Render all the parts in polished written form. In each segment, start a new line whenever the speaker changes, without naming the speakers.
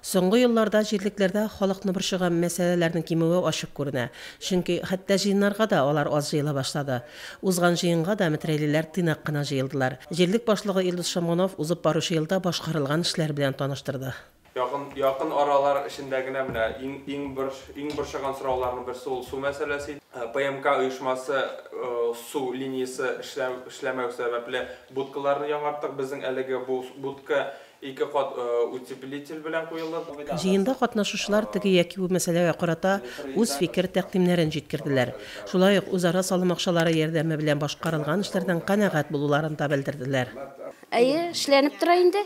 Соңгы елларда җирлекләрдә халыкны борчыган мәсьәләләрнең кимүе ачык күренә. Чөнки хәтта җыеннарга да алар аз җыела башлады. Узган җыенга да мәтрәйлеләр тыйнак кына җыелдылар. Җирлек башлыгы Илдус Шамгунов узып баручы елда башкарылган эшләр белән таныштырды.
Якын аралар эчендә генә менә иң борчыган сорауларның берсе ул су мәсьәләсе. ПМК оешмасы су линиясе эшләмәү сәбәпле будкаларны яңарттык. Безнең әлеге бу будка 2 кат утеплитель белән куелды.
Җыенда катнашучылар теге яки бу мәсьәләгә карата үз фикер тәкъдимнәрен җиткерделәр. Шулай ук үзара салым акчалары ярдәме белән башкарылган эшләрдән канәгать булуларын да белдерделәр.
Әйе, эшләнеп тора инде.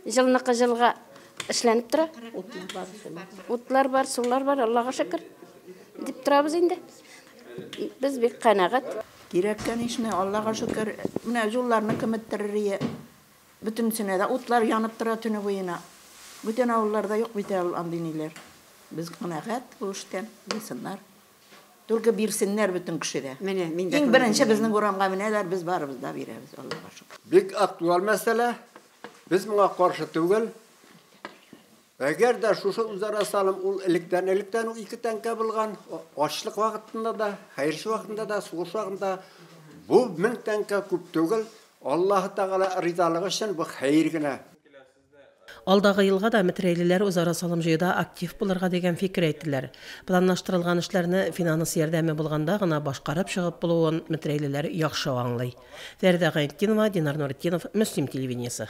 Җылныкы җылга эшләнеп тора. Утлар бар, сулар бар, Аллага шөкер. Дип торабыз инде. Без бик канәгать.
Кирәккән ишне Аллага шөкер. Менә җулларны киметтерергә. Бөтенсенә дә утлар янып тора төне буена. Бүтән авылларда юк бит андыйлар. Без канәгать бу эштән, дисеннәр. Только бирсеннәр бүтән кешедә. Иң беренче безнең урамга менәләр, без барыбыз да бирәбез, Аллага шөкер.
Бик актуаль мәсьәлә. Без моңа каршы түгел. Әгәр дә шушы үзара салым ул электән 2 тәңкә булган, ачлык вакытында да, хәйрче вакытында да, сугыш вакытында бу 1000 тәңкә күп түгел. Аллаһ Тәгалә ризалыгы өчен бу хәйр генә.
Алдагы елга да мәтрәйлеләр үзара салым җыюда актив булырга дигән фикер әйттеләр. Планлаштырылган эшләрне финанс ярдәме булганда гына башкарып чыгып булуын мәтрәйлеләр яхшы аңлый. Фәридә Гайнетдинова, Динар Нуретдинов, Мөслим телевидениесе.